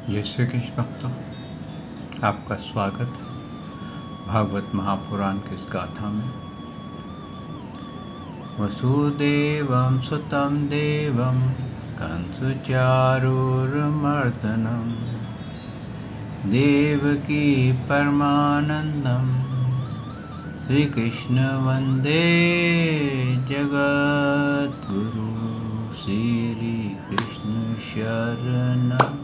जय श्री कृष्ण भक्तों, आपका स्वागत है भागवत महापुराण की इस गाथा में। वसुदेवं सुतं देवं कंसचारूरमर्दनं देवकी परमानंदं श्रीकृष्ण वंदे जगद्गुरु। श्रीकृष्ण शरणं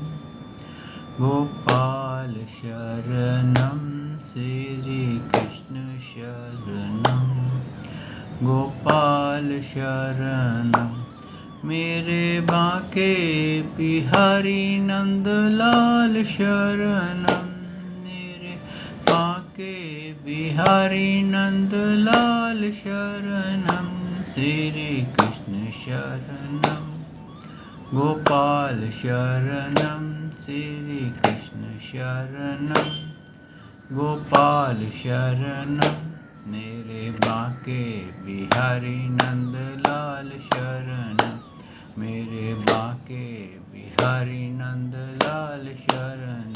गोपाल शरणं श्रीकृष्ण शरणं गोपाल शरणं मेरे बांके बिहारी नंदलाल शरणं मेरे बांके बिहारी नंदलाल शरणं श्रीकृष्ण शरणं गोपाल शरणं श्रीकृष्ण शरणं गोपाल शरणं मेरे बांके बिहारी नंदलाल शरणं मेरे बांके बिहारी नंदलाल शरणं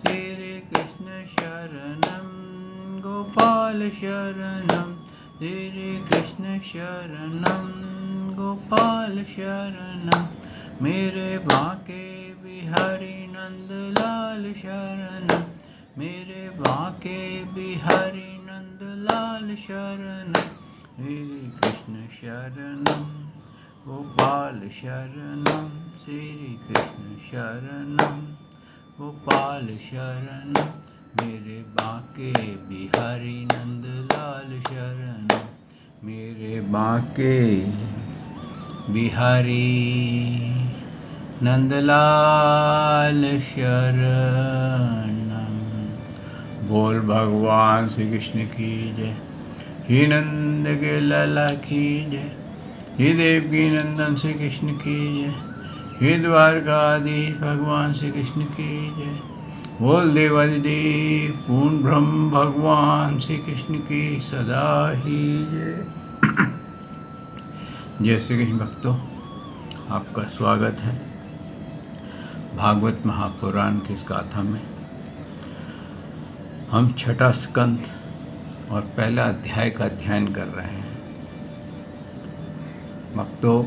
श्रीकृष्ण शरणं गोपाल शरणं श्रीकृष्ण शरणं गोपाल शरणं मेरे बांके बिहारी नंदलाल शरणं मेरे बांके बिहारी नंदलाल शरणं श्रीकृष्ण शरणं गोपाल शरणं श्रीकृष्ण शरणं गोपाल शरणं मेरे बांके बिहारी नंदलाल शरणं मेरे बांके बिहारी नंदलाल शरणं। बोल भगवान श्री कृष्ण की जय। श्री नंद के लाला की जय। श्री देवकी नंदन श्री कृष्ण की जय। श्री द्वारकाधीश भगवान श्री कृष्ण की जय। बोल देवादिदेव पूर्ण ब्रह्म भगवान श्री कृष्ण की सदा ही जय। जय श्री कृष्ण भक्तों, आपका स्वागत है भागवत महापुराण की इस गाथा में। हम छठा स्कंद और पहला अध्याय का अध्ययन कर रहे हैं। भक्तों,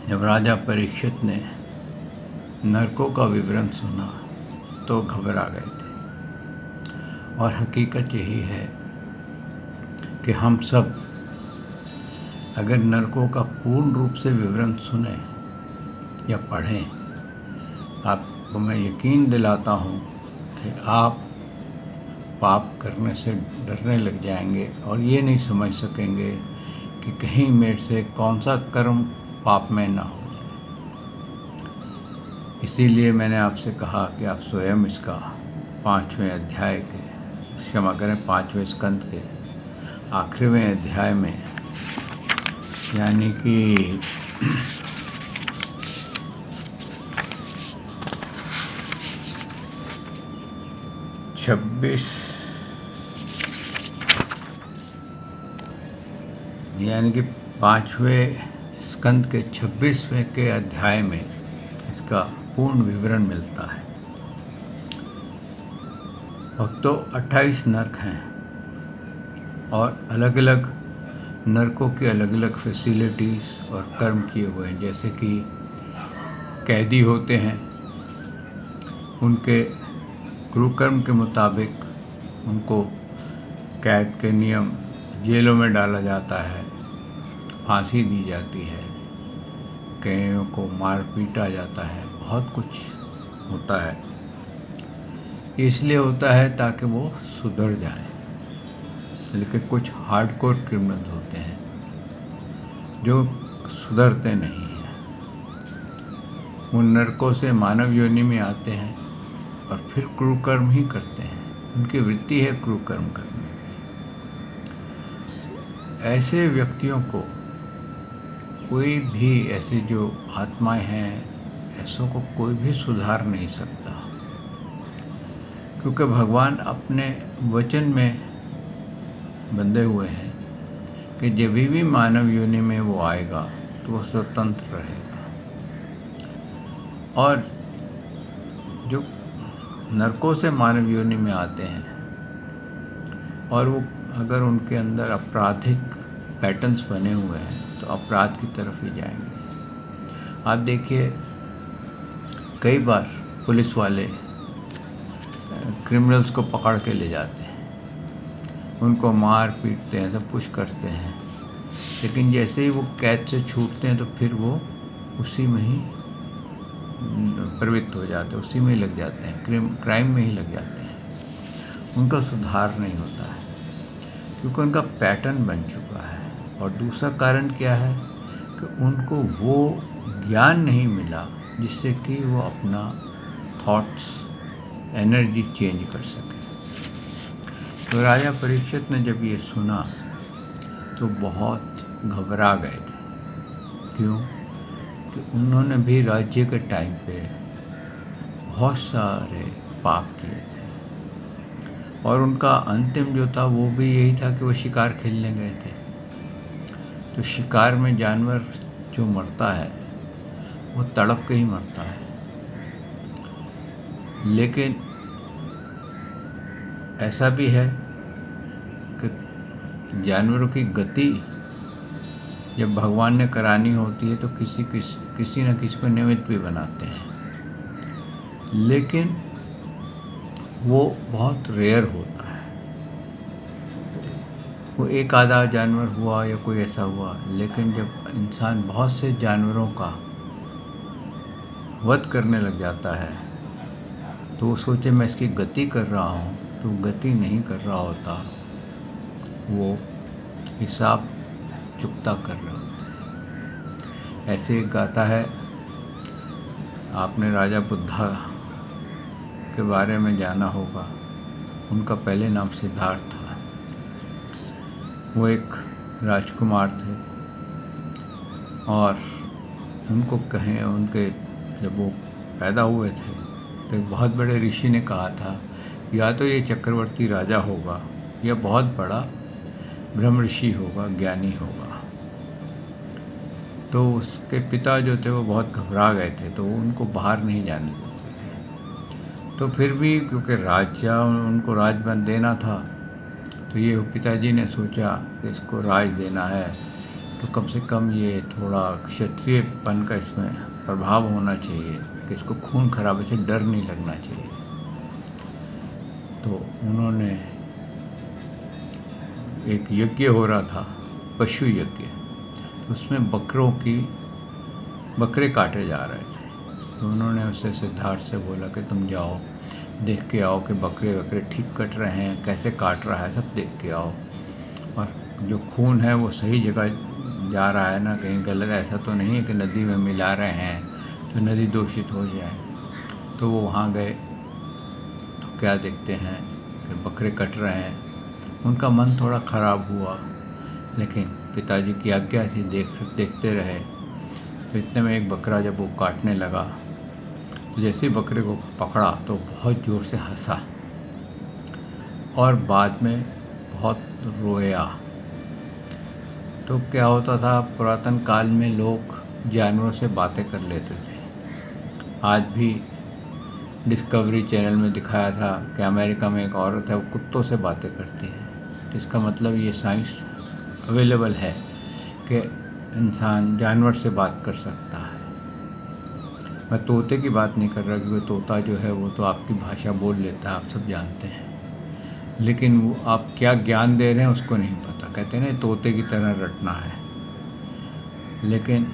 जब राजा परीक्षित ने नरकों का विवरण सुना तो घबरा गए थे, और हकीकत यही है कि हम सब अगर नरकों का पूर्ण रूप से विवरण सुने या पढ़ें, आपको मैं यकीन दिलाता हूँ कि आप पाप करने से डरने लग जाएंगे और ये नहीं समझ सकेंगे कि कहीं मेरे से कौन सा कर्म पाप में ना हो जाए। इसीलिए मैंने आपसे कहा कि आप स्वयं इसका 5वें अध्याय के, क्षमा करें, 5वें स्कंद के आखिरवें अध्याय में, यानी कि 26 यानी कि 5वें स्कंद के 26वें के अध्याय में इसका पूर्ण विवरण मिलता है। भक्तों, 28 नरक हैं और अलग अलग नरकों की अलग अलग फैसिलिटीज़ और कर्म किए हुए हैं। जैसे कि कैदी होते हैं, उनके कुकर्म के मुताबिक उनको कैद के नियम, जेलों में डाला जाता है, फांसी दी जाती है, कईयों को मार पीटा जाता है, बहुत कुछ होता है। इसलिए होता है ताकि वो सुधर जाएं। लेकिन कुछ हार्डकोर क्रिमिनल्स होते हैं जो सुधरते नहीं हैं। वो नरकों से मानव योनि में आते हैं और फिर क्रूरकर्म ही करते हैं। उनकी वृत्ति है क्रूरकर्म करने की। ऐसे व्यक्तियों को कोई भी, ऐसे जो आत्माएं हैं, ऐसों को कोई भी सुधार नहीं सकता, क्योंकि भगवान अपने वचन में बंधे हुए हैं कि जब भी मानव योनि में वो आएगा तो वो स्वतंत्र रहेगा। और जो नरकों से मानव योनि में आते हैं और वो अगर उनके अंदर आपराधिक पैटर्न्स बने हुए हैं तो अपराध की तरफ ही जाएंगे। आप देखिए, कई बार पुलिस वाले क्रिमिनल्स को पकड़ के ले जाते हैं, उनको मार पीटते हैं, सब कुछ करते हैं, लेकिन जैसे ही वो कैद से छूटते हैं तो फिर वो उसी में ही प्रवृत्त हो जाते हैं, उसी में ही लग जाते हैं, क्राइम में ही लग जाते हैं। उनका सुधार नहीं होता है क्योंकि उनका पैटर्न बन चुका है। और दूसरा कारण क्या है कि उनको वो ज्ञान नहीं मिला जिससे कि वो अपना थॉट्स, एनर्जी चेंज कर सके। तो राजा परीक्षित ने जब ये सुना तो बहुत घबरा गए थे। क्यों? कि उन्होंने भी राज्य के टाइम पे बहुत सारे पाप किए थे और उनका अंतिम जो था वो भी यही था कि वो शिकार खेलने गए थे। तो शिकार में जानवर जो मरता है वो तड़प के ही मरता है, लेकिन ऐसा भी है कि जानवरों की गति जब भगवान ने करानी होती है तो किसी न किसी को निमित्त भी बनाते हैं, लेकिन वो बहुत रेयर होता है। वो एक आधा जानवर हुआ या कोई ऐसा हुआ, लेकिन जब इंसान बहुत से जानवरों का वध करने लग जाता है तो वो सोचे मैं इसकी गति कर रहा हूँ, तो गति नहीं कर रहा होता, वो हिसाब चुकता कर रहा होता है। ऐसे एक गाथा है, आपने राजा बुद्धा के बारे में जाना होगा। उनका पहले नाम सिद्धार्थ था। वो एक राजकुमार थे और उनको कहें, उनके जब वो पैदा हुए थे तो एक बहुत बड़े ऋषि ने कहा था या तो ये चक्रवर्ती राजा होगा या बहुत बड़ा ब्रह्म ऋषि होगा, ज्ञानी होगा। तो उसके पिता जो थे वो बहुत घबरा गए थे, तो उनको बाहर नहीं जाने देते थे। तो फिर भी क्योंकि राजा उनको राज बन देना था, तो ये पिताजी ने सोचा कि इसको राज देना है तो कम से कम ये थोड़ा क्षत्रियपन का इसमें प्रभाव होना चाहिए, कि इसको खून खराबे से डर नहीं लगना चाहिए। तो उन्होंने एक यज्ञ हो रहा था, पशु यज्ञ, उसमें बकरे काटे जा रहे थे। तो उन्होंने उससे सिद्धार्थ से बोला कि तुम जाओ देख के आओ कि बकरे ठीक कट रहे हैं, कैसे काट रहा है, सब देख के आओ, और जो खून है वो सही जगह जा रहा है ना, कहीं गलत ऐसा तो नहीं है कि नदी में मिला रहे हैं तो नदी दूषित हो जाए। तो वो वहाँ गए तो क्या देखते हैं कि बकरे कट रहे हैं। उनका मन थोड़ा ख़राब हुआ, लेकिन पिताजी की आज्ञा थी, देखते रहे। तो इतने में एक बकरा जब वो काटने लगा तो जैसे ही बकरे को पकड़ा तो बहुत ज़ोर से हंसा और बाद में बहुत रोया। तो क्या होता था, पुरातन काल में लोग जानवरों से बातें कर लेते थे। आज भी डिस्कवरी चैनल में दिखाया था कि अमेरिका में एक औरत है, वो कुत्तों से बातें करती है। तो इसका मतलब ये साइंस अवेलेबल है कि इंसान जानवर से बात कर सकता है। मैं तोते की बात नहीं कर रहा, क्योंकि तोता जो है वो तो आपकी भाषा बोल लेता है, आप सब जानते हैं, लेकिन वो आप क्या ज्ञान दे रहे हैं उसको नहीं पता। कहते हैं ना, तोते की तरह रटना है। लेकिन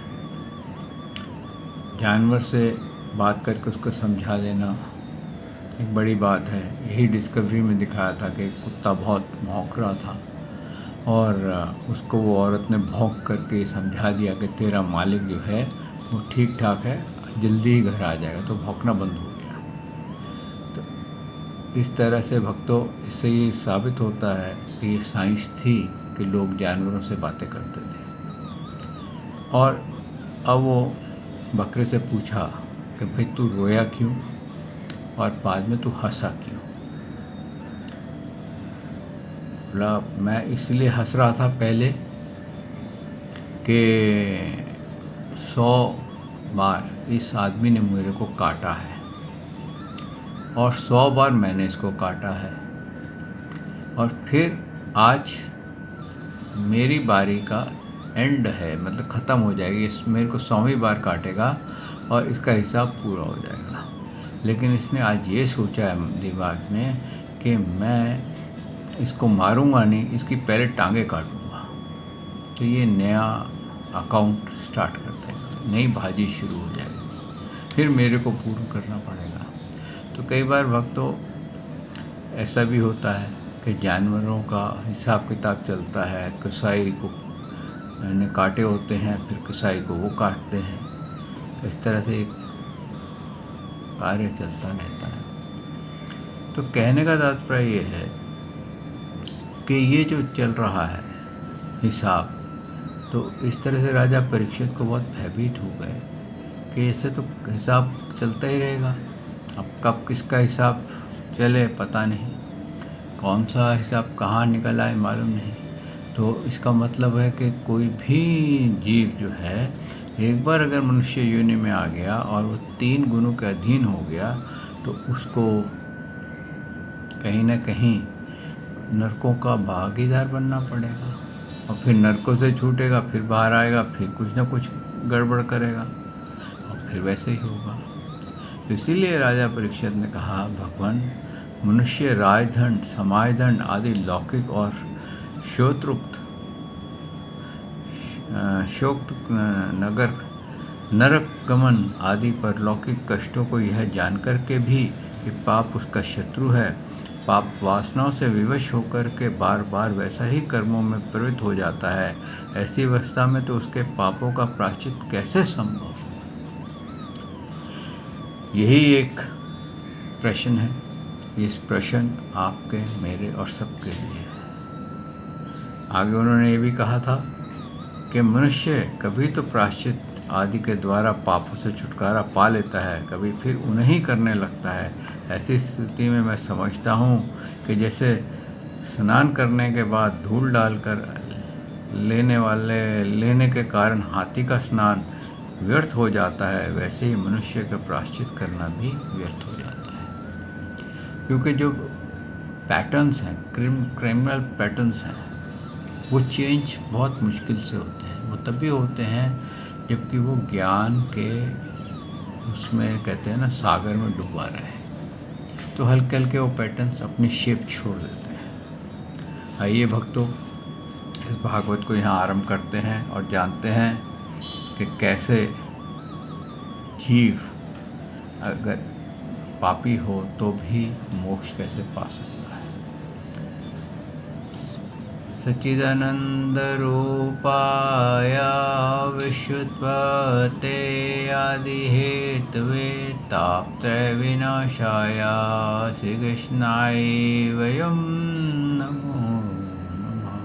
जानवर से बात करके उसको समझा देना एक बड़ी बात है। यही डिस्कवरी में दिखाया था कि एक कुत्ता बहुत भौंक रहा था और उसको वो औरत ने भौंक करके समझा दिया कि तेरा मालिक जो है वो ठीक ठाक है, जल्दी ही घर आ जाएगा। तो भौंकना बंद हो गया। तो इस तरह से भक्तों, इससे ये साबित होता है कि ये साइंस थी कि लोग जानवरों से बातें करते थे। और अब वो बकरे से पूछा कि भाई तू रोया क्यों और बाद में तू हंसा क्यों? बोला मैं इसलिए हंस रहा था पहले कि 100 बार इस आदमी ने मेरे को काटा है और 100 बार मैंने इसको काटा है, और फिर आज मेरी बारी का एंड है, मतलब ख़त्म हो जाएगी। इस मेरे को 100वीं बार काटेगा और इसका हिसाब पूरा हो जाएगा। लेकिन इसने आज ये सोचा है दिमाग में कि मैं इसको मारूंगा नहीं, इसकी पहले टांगे काटूंगा। तो ये नया अकाउंट स्टार्ट कर देगा, नई बाजी शुरू हो जाएगी, फिर मेरे को पूर्ण करना पड़ेगा। तो कई बार भक्तों ऐसा भी होता है कि जानवरों का हिसाब किताब चलता है, कसाई को ने काटे होते हैं, फिर कसाई को वो काटते हैं। इस तरह से एक कार्य चलता रहता है। तो कहने का तात्पर्य ये है कि ये जो चल रहा है हिसाब, तो इस तरह से राजा परीक्षित को बहुत भयभीत हो गए कि ऐसे तो हिसाब चलता ही रहेगा, अब कब किसका हिसाब चले पता नहीं, कौन सा हिसाब कहाँ निकल आए मालूम नहीं। तो इसका मतलब है कि कोई भी जीव जो है एक बार अगर मनुष्य योनि में आ गया और वो 3 गुणों के अधीन हो गया, तो उसको कहीं ना कहीं नरकों का भागीदार बनना पड़ेगा, और फिर नरकों से छूटेगा, फिर बाहर आएगा, फिर कुछ ना कुछ गड़बड़ करेगा, और फिर वैसे ही होगा। तो इसीलिए राजा परीक्षित ने कहा, भगवान, मनुष्य राजदंड, समाजदंड आदि लौकिक और शोत्रुक्त नरक गमन आदि पर लौकिक कष्टों को यह जानकर के भी कि पाप उसका शत्रु है, पाप वासनाओं से विवश होकर के बार बार वैसा ही कर्मों में प्रवृत्त हो जाता है। ऐसी अवस्था में तो उसके पापों का प्रायश्चित कैसे संभव? यही एक प्रश्न है। इस प्रश्न आपके, मेरे और सबके लिए है। आगे उन्होंने ये भी कहा था कि मनुष्य कभी तो प्रायश्चित आदि के द्वारा पापों से छुटकारा पा लेता है, कभी फिर उन्हें ही करने लगता है। ऐसी स्थिति में मैं समझता हूँ कि जैसे स्नान करने के बाद धूल डालकर लेने के कारण हाथी का स्नान व्यर्थ हो जाता है, वैसे ही मनुष्य का प्रायश्चित करना भी व्यर्थ हो जाता है। क्योंकि जो पैटर्न्स हैं, क्रिमिनल पैटर्न्स हैं, वो चेंज बहुत मुश्किल से होते हैं। वो तभी होते हैं जबकि वो ज्ञान के उसमें कहते हैं ना, सागर में डूबा रहे, तो हल्के हल्के वो पैटर्न्स अपनी शेप छोड़ देते हैं। आइए भक्तों, इस भागवत को यहाँ आरंभ करते हैं और जानते हैं कि कैसे जीव अगर पापी हो तो भी मोक्ष कैसे पा सकता है। सच्चिदानंद रूपाय विश्वोत्पत्ते आदि हेतवे तापत्रय विनाशाय श्री कृष्णाय वयं नमो नमः।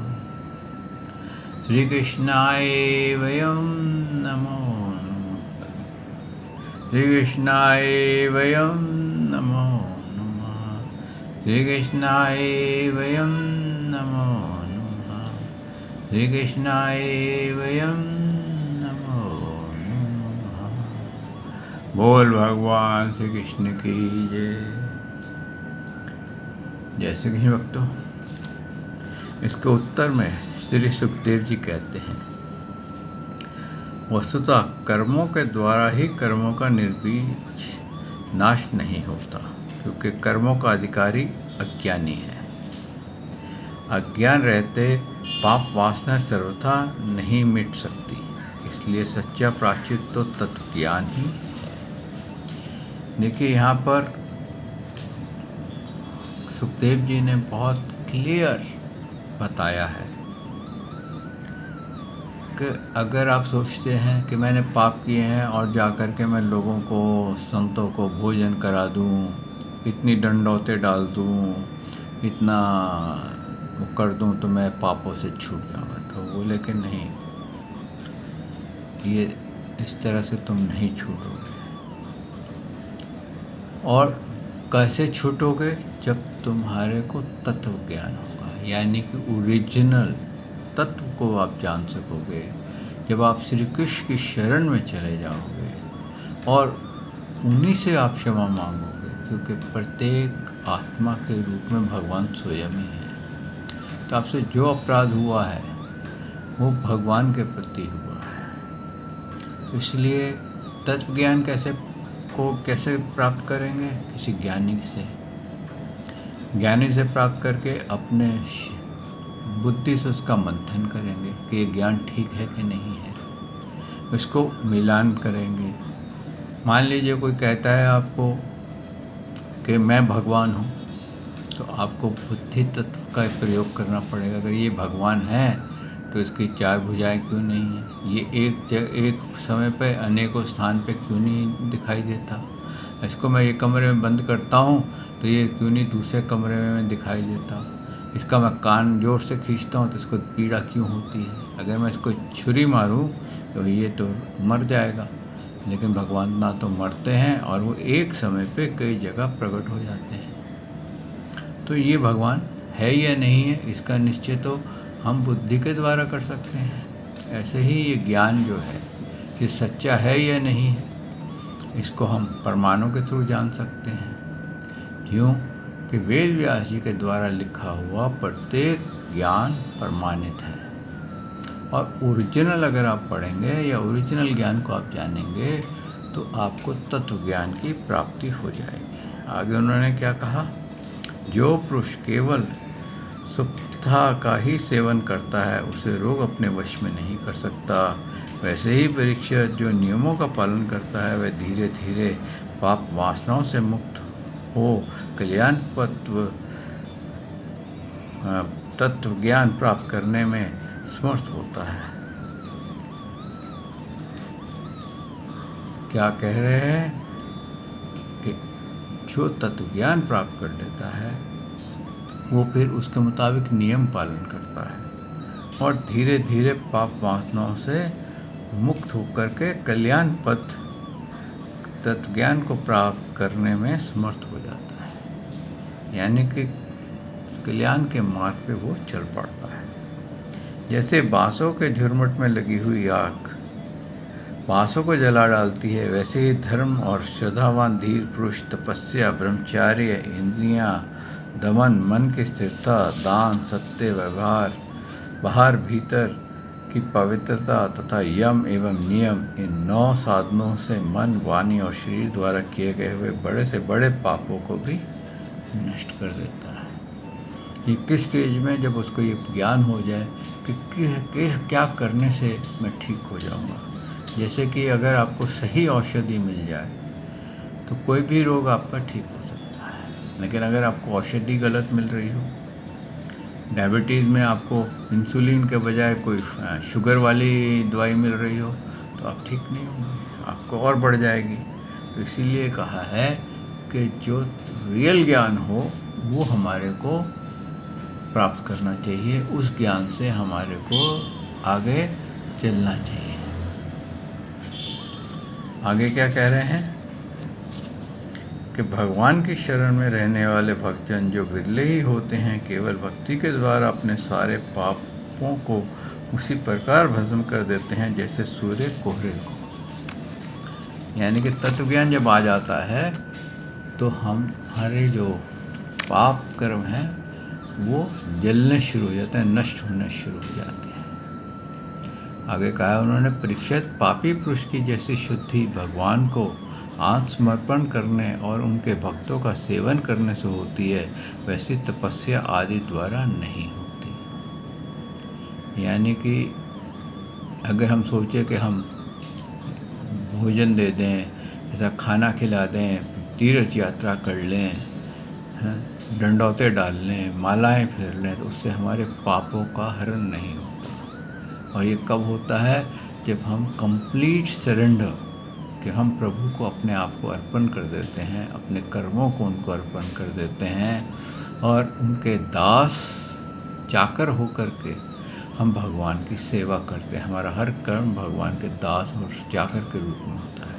श्री कृष्णाय वयं नमो नमः। श्री कृष्णाय वयं नमो नमः। श्री कृष्णाय वयं नमो नमः। श्री कृष्णाय वयं नमो नमः। बोल भगवान श्री कृष्ण की जय। जय श्री कृष्ण भक्तों। इसके उत्तर में श्री सुखदेव जी कहते हैं, वस्तुतः कर्मों के द्वारा ही कर्मों का निर्बीज नाश नहीं होता, क्योंकि कर्मों का अधिकारी अज्ञानी है। अज्ञान रहते पाप वासना सर्वथा नहीं मिट सकती, इसलिए सच्चा प्रायश्चित तो तत्व ज्ञान ही है। देखिए, यहाँ पर सुखदेव जी ने बहुत क्लियर बताया है कि अगर आप सोचते हैं कि मैंने पाप किए हैं और जाकर के मैं लोगों को, संतों को भोजन करा दूं, इतनी दंडौतें डाल दूं, इतना वो कर दूं तो मैं पापों से छूट जाऊंगा, तो बोले कि नहीं, ये इस तरह से तुम नहीं छूटोगे। और कैसे छूटोगे? जब तुम्हारे को तत्व ज्ञान होगा, यानी कि ओरिजिनल तत्व को आप जान सकोगे। जब आप श्री कृष्ण की शरण में चले जाओगे और उन्हीं से आप क्षमा मांगोगे, क्योंकि प्रत्येक आत्मा के रूप में भगवान स्वयं ही है। तो आपसे जो अपराध हुआ है वो भगवान के प्रति हुआ है। इसलिए तत्व ज्ञान कैसे प्राप्त करेंगे? किसी ज्ञानी से प्राप्त करके अपने बुद्धि से उसका मंथन करेंगे कि ये ज्ञान ठीक है कि नहीं है, इसको मिलान करेंगे। मान लीजिए कोई कहता है आपको कि मैं भगवान हूँ, तो आपको बुद्धि तत्व का प्रयोग करना पड़ेगा। अगर ये भगवान है तो इसकी चार भुजाएं क्यों नहीं है? ये एक समय पे अनेकों स्थान पे क्यों नहीं दिखाई देता? इसको मैं एक कमरे में बंद करता हूँ तो ये क्यों नहीं दूसरे कमरे में दिखाई देता? इसका मैं कान जोर से खींचता हूँ तो इसको पीड़ा क्यों होती है? अगर मैं इसको छुरी मारूँ तो ये तो मर जाएगा। लेकिन भगवान ना तो मरते हैं और वो एक समय पे कई जगह प्रकट हो जाते हैं। तो ये भगवान है या नहीं है, इसका निश्चय तो हम बुद्धि के द्वारा कर सकते हैं। ऐसे ही ये ज्ञान जो है ये सच्चा है या नहीं है, इसको हम प्रमाणों के थ्रू जान सकते हैं। क्यों कि वेद व्यास जी के द्वारा लिखा हुआ प्रत्येक ज्ञान प्रमाणित है। और ओरिजिनल अगर आप पढ़ेंगे या ओरिजिनल ज्ञान को आप जानेंगे तो आपको तत्व ज्ञान की प्राप्ति हो जाएगी। आगे उन्होंने क्या कहा? जो पुरुष केवल सुप्तता का ही सेवन करता है उसे रोग अपने वश में नहीं कर सकता। वैसे ही परीक्षित जो नियमों का पालन करता है वह धीरे धीरे पाप वासनाओं से मुक्त हो कल्याण तत्व ज्ञान प्राप्त करने में समर्थ होता है। क्या कह रहे हैं कि जो तत्व ज्ञान प्राप्त कर लेता है वो फिर उसके मुताबिक नियम पालन करता है और धीरे धीरे पाप वासनाओं से मुक्त होकर के कल्याण पथ तत्व ज्ञान को प्राप्त करने में समर्थ हो जाता है। यानी कि कल्याण के मार्ग पे वो चल पड़ता है। जैसे बांसों के झुरमुट में लगी हुई आग बांसों को जला डालती है, वैसे ही धर्म और श्रद्धावान धीर पुरुष तपस्या, ब्रह्मचार्य, इंद्रियां, दमन, मन की स्थिरता, दान, सत्य, व्यवहार, बाहर भीतर की पवित्रता तथा यम एवं नियम, इन 9 साधनों से मन, वाणी और शरीर द्वारा किए गए हुए बड़े से बड़े पापों को भी नष्ट कर देता है। ये किस स्टेज में? जब उसको ये ज्ञान हो जाए कि क्या करने से मैं ठीक हो जाऊंगा। जैसे कि अगर आपको सही औषधि मिल जाए तो कोई भी रोग आपका ठीक हो सकता है। लेकिन अगर आपको औषधि गलत मिल रही हो, डायबिटीज़ में आपको इंसुलिन के बजाय कोई शुगर वाली दवाई मिल रही हो तो आप ठीक नहीं होंगे, आपको और बढ़ जाएगी। तो इसीलिए कहा है कि जो रियल ज्ञान हो वो हमारे को प्राप्त करना चाहिए, उस ज्ञान से हमारे को आगे चलना चाहिए। आगे क्या कह रहे हैं कि भगवान की शरण में रहने वाले भक्तजन जो विरले ही होते हैं, केवल भक्ति के द्वारा अपने सारे पापों को उसी प्रकार भस्म कर देते हैं जैसे सूर्य कोहरे को। यानी कि तत्व ज्ञान जब आ जाता है तो हमारे जो पाप कर्म हैं वो जलने शुरू हो जाते हैं, नष्ट होने शुरू हो जाते हैं। आगे कहा उन्होंने, परीक्षित पापी पुरुष की जैसी शुद्धि भगवान को आत्मसमर्पण करने और उनके भक्तों का सेवन करने से होती है, वैसी तपस्या आदि द्वारा नहीं होती। यानी कि अगर हम सोचें कि हम भोजन दे दें, ऐसा खाना खिला दें, तीर्थ यात्रा कर लें, डंडौते डाल लें, मालाएं फेर लें, तो उससे हमारे पापों का हरण नहीं होता। और ये कब होता है? जब हम कंप्लीट सरेंडर, कि हम प्रभु को अपने आप को अर्पण कर देते हैं, अपने कर्मों को उनको अर्पण कर देते हैं और उनके दास चाकर होकर के हम भगवान की सेवा करते हैं। हमारा हर कर्म भगवान के दास और चाकर के रूप में होता है।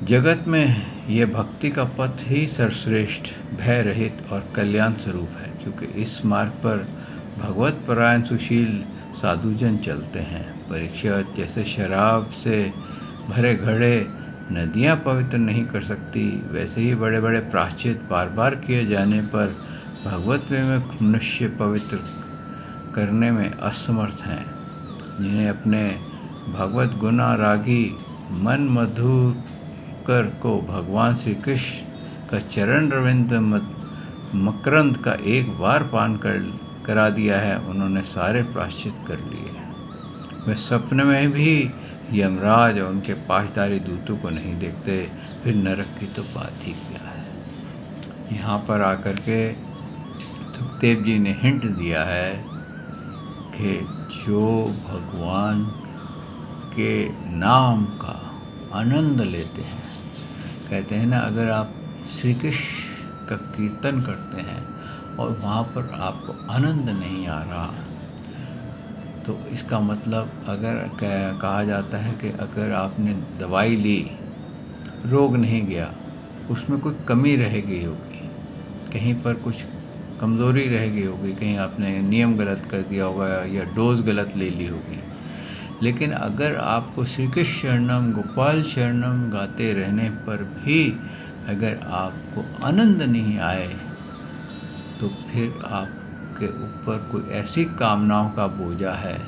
जगत में यह भक्ति का पथ ही सर्वश्रेष्ठ, भय रहित और कल्याण स्वरूप है, क्योंकि इस मार्ग पर भगवत परायण सुशील साधुजन चलते हैं। परीक्षित, जैसे शराब से भरे घड़े नदियाँ पवित्र नहीं कर सकती, वैसे ही बड़े बड़े प्रायश्चित बार बार किए जाने पर भगवत में मनुष्य पवित्र करने में असमर्थ हैं। जिन्हें अपने भगवत गुणारागी मन मधुकर को भगवान श्री कृष्ण का चरण रविंद मकरंद का एक बार पान करा दिया है, उन्होंने सारे प्रायश्चित कर लिए। वे सपने में भी यमराज और उनके पाशधारी दूतों को नहीं देखते, फिर नरक की तो बात ही क्या है। यहाँ पर आकर के सुखदेव जी ने हिंट दिया है कि जो भगवान के नाम का आनंद लेते हैं, कहते हैं ना, अगर आप श्री कृष्ण का कीर्तन करते हैं और वहाँ पर आपको आनंद नहीं आ रहा, तो इसका मतलब अगर कहा जाता है कि अगर आपने दवाई ली, रोग नहीं गया, उसमें कोई कमी रह गई होगी, कहीं पर कुछ कमज़ोरी रह गई होगी, कहीं आपने नियम गलत कर दिया होगा या डोज गलत ले ली होगी। लेकिन अगर आपको श्री कृष्ण शरणम गोपाल शरणम गाते रहने पर भी अगर आपको आनंद नहीं आए, तो फिर आपके ऊपर कोई ऐसी कामनाओं का बोझा है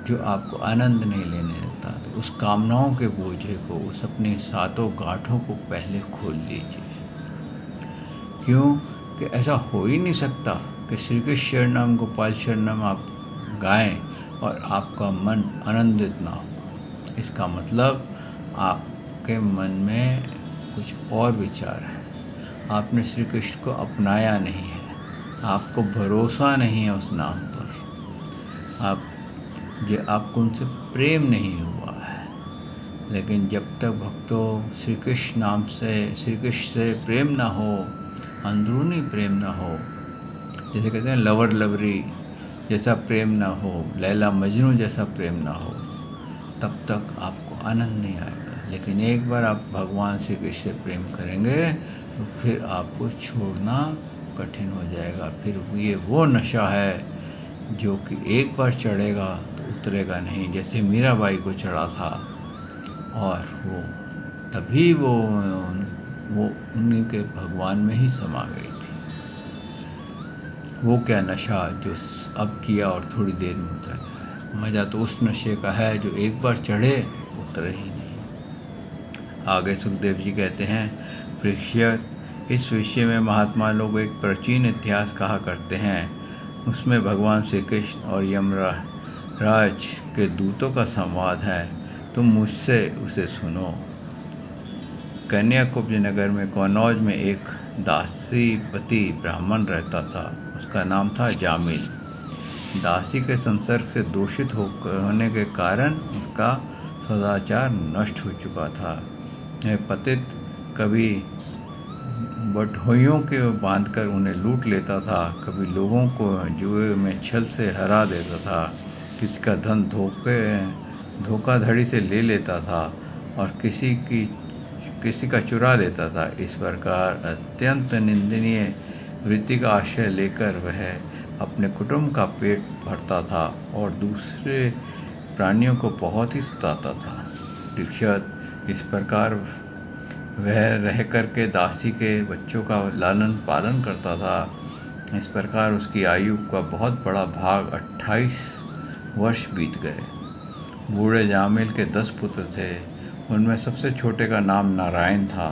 जो आपको आनंद नहीं लेने देता। तो उस कामनाओं के बोझे को, उस अपनी सातों गांठों को पहले खोल लीजिए। क्यों कि ऐसा हो ही नहीं सकता कि श्री कृष्ण शरणम गोपाल शरणम आप गाएं और आपका मन आनंदित ना हो। इसका मतलब आपके मन में कुछ और विचार है, आपने श्री कृष्ण को अपनाया नहीं है, आपको भरोसा नहीं है उस नाम पर, आपको उनसे प्रेम नहीं हुआ है। लेकिन जब तक भक्तों श्री कृष्ण नाम से, श्री कृष्ण से प्रेम ना हो, अंदरूनी प्रेम ना हो, जैसे कहते हैं लवर लवरी जैसा प्रेम ना हो, लैला मजनू जैसा प्रेम ना हो, तब तक आपको आनंद नहीं आएगा। लेकिन एक बार आप भगवान श्री कृष्ण से प्रेम करेंगे तो फिर आपको छोड़ना कठिन हो जाएगा। फिर ये वो नशा है जो कि एक बार चढ़ेगा तो उतरेगा नहीं। जैसे मीराबाई को चढ़ा था और वो तभी वो उन्हीं के भगवान में ही समा गई थी। वो क्या नशा जो अब किया और थोड़ी देर में उतर गया। मज़ा तो उस नशे का है जो एक बार चढ़े उतरे ही नहीं। आगे सुखदेव जी कहते हैं, परीक्षित, इस विषय में महात्मा लोग एक प्राचीन इतिहास कहा करते हैं। उसमें भगवान श्री कृष्ण और यमराज के दूतों का संवाद है। तुम मुझसे उसे सुनो। कन्याकुब्ज नगर में कनौज में एक दासीपति ब्राह्मण रहता था। उसका नाम था जामिल। दासी के संसर्ग से दूषित होने के कारण उसका सदाचार नष्ट हो चुका था। यह पतित कभी बटोहियों के बांधकर उन्हें लूट लेता था, कभी लोगों को जुए में छल से हरा देता था, किसी का धन धोखाधड़ी से ले लेता था और किसी का चुरा लेता था। इस प्रकार अत्यंत निंदनीय वृत्ति का आश्रय लेकर वह अपने कुटुंब का पेट भरता था और दूसरे प्राणियों को बहुत ही सताता था। परीक्षित, इस प्रकार वह रह करके दासी के बच्चों का लालन पालन करता था। इस प्रकार उसकी आयु का बहुत बड़ा भाग 28 वर्ष बीत गए। बूढ़े जामिल के 10 पुत्र थे। उनमें सबसे छोटे का नाम नारायण था।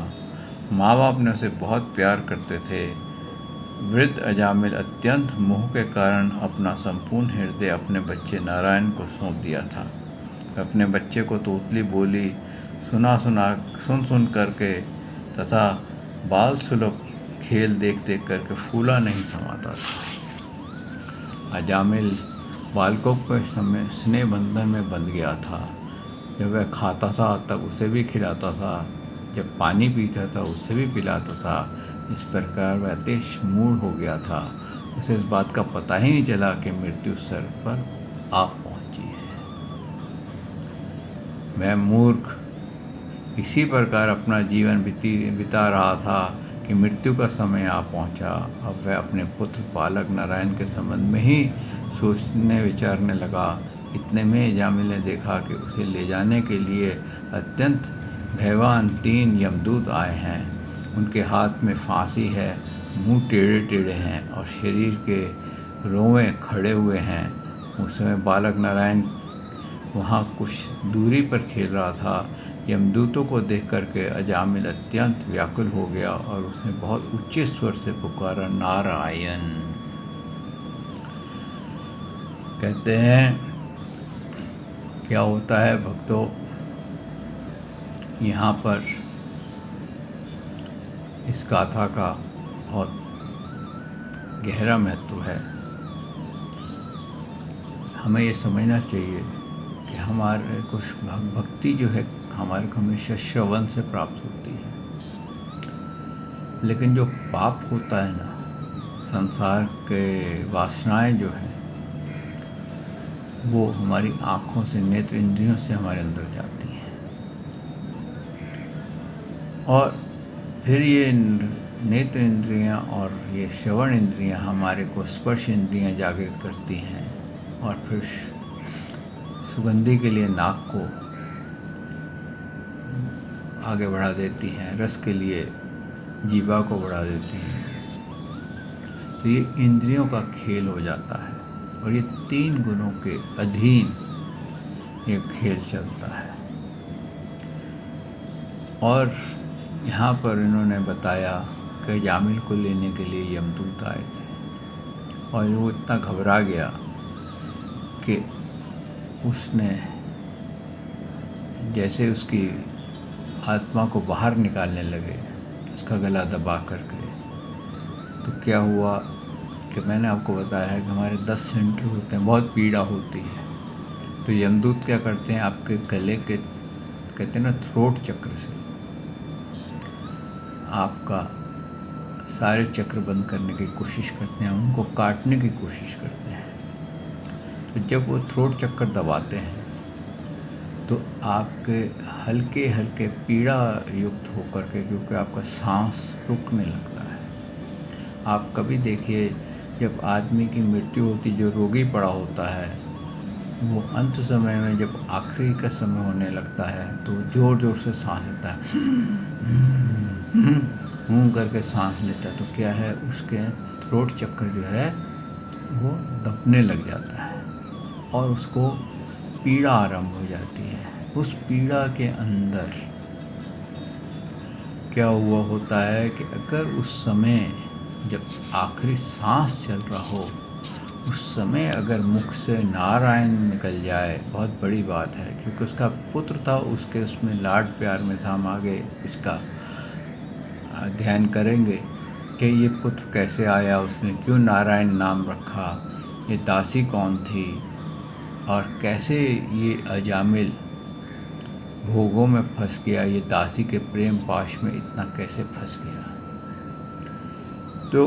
माँ बाप ने उसे बहुत प्यार करते थे। वृद्ध अजामिल अत्यंत मोह के कारण अपना संपूर्ण हृदय अपने बच्चे नारायण को सौंप दिया था। अपने बच्चे को तोतली बोली सुन करके तथा बाल सुलभ खेल देख करके फूला नहीं समाता था। अजामिल बालकों के समय स्नेह बंधन में बंध गया था। जब वह खाता था तब उसे भी खिलाता था, जब पानी पीता था उसे भी पिलाता था। इस प्रकार वह अतिश मूढ़ हो गया था। उसे इस बात का पता ही नहीं चला कि मृत्यु सर पर आ पहुंची है। वह मूर्ख इसी प्रकार अपना जीवन बिता रहा था कि मृत्यु का समय आ पहुंचा। अब वह अपने पुत्र बालक नारायण के संबंध में ही सोचने विचारने लगा। इतने में जामिल ने देखा कि उसे ले जाने के लिए अत्यंत भयवान 3 यमदूत आए हैं। उनके हाथ में फांसी है, मुंह टेढ़े टेढ़े हैं और शरीर के रोंवे खड़े हुए हैं। उस समय बालक नारायण वहाँ कुछ दूरी पर खेल रहा था। यमदूतों को देख करके अजामिल अत्यंत व्याकुल हो गया और उसने बहुत ऊंचे स्वर से पुकारा, नारायण। कहते हैं क्या होता है भक्तों, यहाँ पर इस गाथा का बहुत गहरा महत्व है। हमें ये समझना चाहिए कि हमारे कुछ भक्ति जो है हमारे को हमेशा श्रवण से प्राप्त होती है, लेकिन जो पाप होता है ना, संसार के वासनाएं जो हैं वो हमारी आँखों से, नेत्र इंद्रियों से हमारे अंदर जाती हैं और फिर ये नेत्र इंद्रियां और ये श्रवण इंद्रियां हमारे को स्पर्श इंद्रियां जागृत करती हैं और फिर सुगंधी के लिए नाक को आगे बढ़ा देती हैं, रस के लिए जीवा को बढ़ा देती हैं। तो ये इंद्रियों का खेल हो जाता है और ये 3 गुणों के अधीन ये खेल चलता है। और यहाँ पर इन्होंने बताया कि जामिल को लेने के लिए यमदूत आए थे और वो इतना घबरा गया कि उसने जैसे उसकी आत्मा को बाहर निकालने लगे, उसका गला दबा करके, तो क्या हुआ कि मैंने आपको बताया है कि हमारे 10 सेंटर होते हैं, बहुत पीड़ा होती है। तो यमदूत क्या करते हैं, आपके गले के कहते हैं ना थ्रोट चक्र से आपका सारे चक्र बंद करने की कोशिश करते हैं, उनको काटने की कोशिश करते हैं। तो जब वो थ्रोट चक्र दबाते हैं तो आपके हल्के हल्के पीड़ा युक्त होकर के, क्योंकि आपका सांस रुकने लगता है। आप कभी देखिए जब आदमी की मृत्यु होती, जो रोगी पड़ा होता है, वो अंत समय में जब आखिरी का समय होने लगता है तो ज़ोर ज़ोर से सांस लेता है, करके सांस लेता है। तो क्या है, उसके थ्रोट चक्र जो है वो दबने लग जाता है और उसको पीड़ा आरंभ हो जाती है। उस पीड़ा के अंदर क्या हुआ होता है कि अगर उस समय जब आखिरी सांस चल रहा हो, उस समय अगर मुख से नारायण निकल जाए, बहुत बड़ी बात है, क्योंकि उसका पुत्र था, उसके उसमें लाड प्यार में था। हम आगे इसका अध्ययन करेंगे कि ये पुत्र कैसे आया, उसने क्यों नारायण नाम रखा, ये दासी कौन थी और कैसे ये अजामिल भोगों में फंस गया, ये दासी के प्रेम पाश में इतना कैसे फंस गया। तो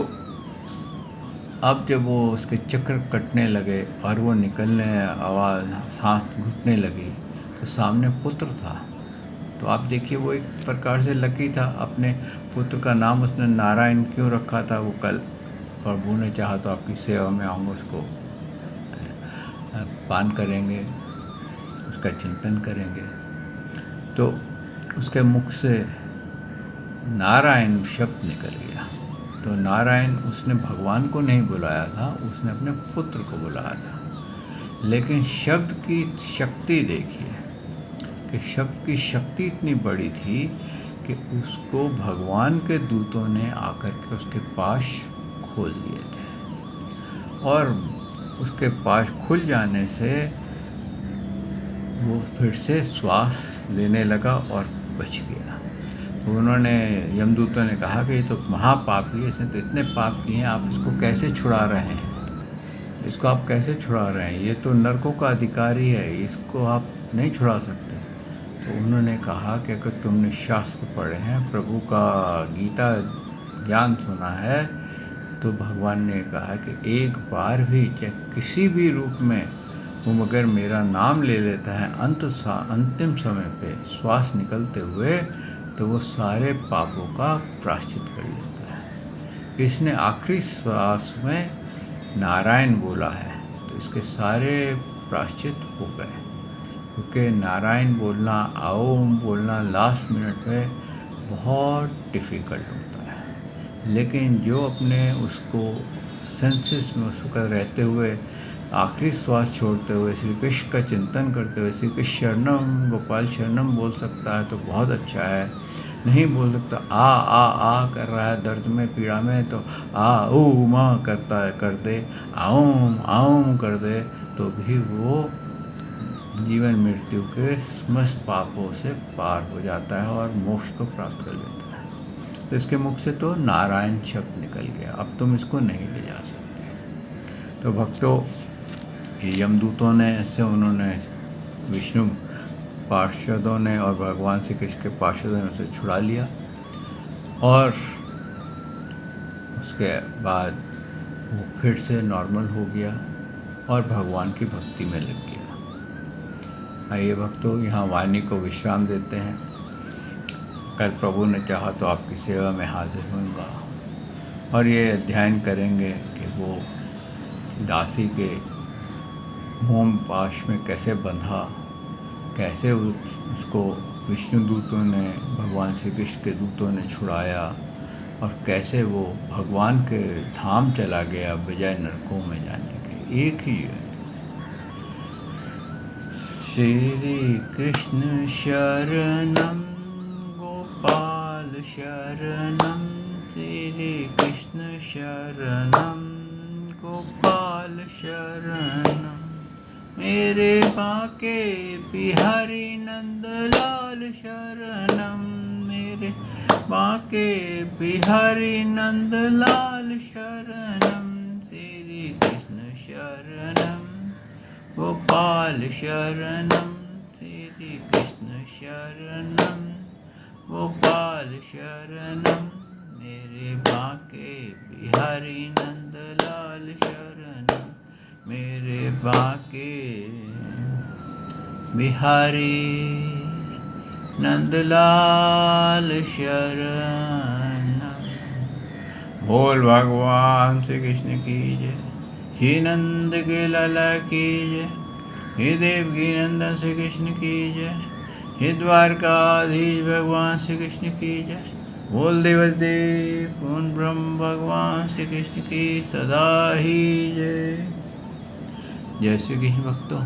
अब जब वो उसके चक्र कटने लगे और वो निकलने, आवाज़ सांस घुटने लगी, तो सामने पुत्र था। तो आप देखिए वो एक प्रकार से लकी था, अपने पुत्र का नाम उसने नारायण क्यों रखा था, वो कल प्रभु ने चाहा तो आपकी सेवा में आऊँगा, उसको पान करेंगे, उसका चिंतन करेंगे। तो उसके मुख से नारायण शब्द निकल गया। तो नारायण उसने भगवान को नहीं बुलाया था, उसने अपने पुत्र को बुलाया था। लेकिन शब्द की शक्ति देखिए कि शब्द की शक्ति इतनी बड़ी थी कि उसको भगवान के दूतों ने आकर के उसके पास खोल दिए थे और उसके पास खुल जाने से वो फिर से श्वास लेने लगा और बच गया। तो उन्होंने, यमदूतों ने कहा कि ये तो महापापी है, इसने तो इतने पाप किए हैं, आप इसको कैसे छुड़ा रहे हैं, इसको आप कैसे छुड़ा रहे हैं, ये तो नरकों का अधिकारी है, इसको आप नहीं छुड़ा सकते। तो उन्होंने कहा कि अगर तुमने शास्त्र पढ़े हैं, प्रभु का गीता ज्ञान सुना है, तो भगवान ने कहा कि एक बार भी चाहे किसी भी रूप में वो मगर मेरा नाम ले लेता है, अंतिम समय पे श्वास निकलते हुए, तो वो सारे पापों का प्रायश्चित कर लेता है। इसने आखिरी श्वास में नारायण बोला है, तो इसके सारे प्रायश्चित हो गए। क्योंकि नारायण बोलना, ओम बोलना लास्ट मिनट में बहुत डिफ़िकल्ट होता है। लेकिन जो अपने उसको सेंसेस में उस वक़्त रहते हुए, आखिरी श्वास छोड़ते हुए श्री कृष्ण का चिंतन करते हुए श्री कृष्ण शरणम गोपाल शरणम बोल सकता है तो बहुत अच्छा है। नहीं बोल सकता, आ कर रहा है दर्द में, पीड़ा में, तो आ ऊ माँ करता है, कर दे, आऊम कर दे, तो भी वो जीवन मृत्यु के समस्त पापों से पार हो जाता है और मोक्ष को प्राप्त कर लेता है। तो इसके मुख से तो नारायण शब्द निकल गया, अब तुम इसको नहीं ले जा सकते। तो भक्तों, ये यमदूतों ने ऐसे, उन्होंने विष्णु पार्षदों ने और भगवान श्री कृष्ण के पार्षदों ने उसे छुड़ा लिया और उसके बाद वो फिर से नॉर्मल हो गया और भगवान की भक्ति में लग गया। आइए भक्तों, यहाँ वाणी को विश्राम देते हैं। कल प्रभु ने चाहा तो आपकी सेवा में हाजिर होऊंगा और ये अध्ययन करेंगे कि वो दासी के मोम पाश में कैसे बंधा, कैसे उसको विष्णु दूतों ने, भगवान श्री कृष्ण के दूतों ने छुड़ाया और कैसे वो भगवान के धाम चला गया बजाय नरकों में जाने के। एक ही है, श्री कृष्ण शरणम गोपाल शरणम, श्री कृष्ण शरणम गोपाल शरणम, मेरे बाके बिहारी नंदलाल शरणम, मेरे बाके बिहारी नंदलाल शरणम, श्री कृष्ण शरणम गोपाल शरणम, श्री कृष्ण शरणम गोपाल शरणम, मेरे बाके बिहारी नंदलाल शरणम, मेरे बाके बिहारी नंदलाल शरणम। बोल भगवान श्री कृष्ण की जय, श्री नंद के लाला की जय, हे देवकी नंदन श्री कृष्ण की जय, हे द्वारकाधीश भगवान श्री कृष्ण की जय। बोल देवदेव पूर्ण ब्रह्म भगवान श्री कृष्ण की सदा ही जय। जय श्री कृष्ण भक्तों।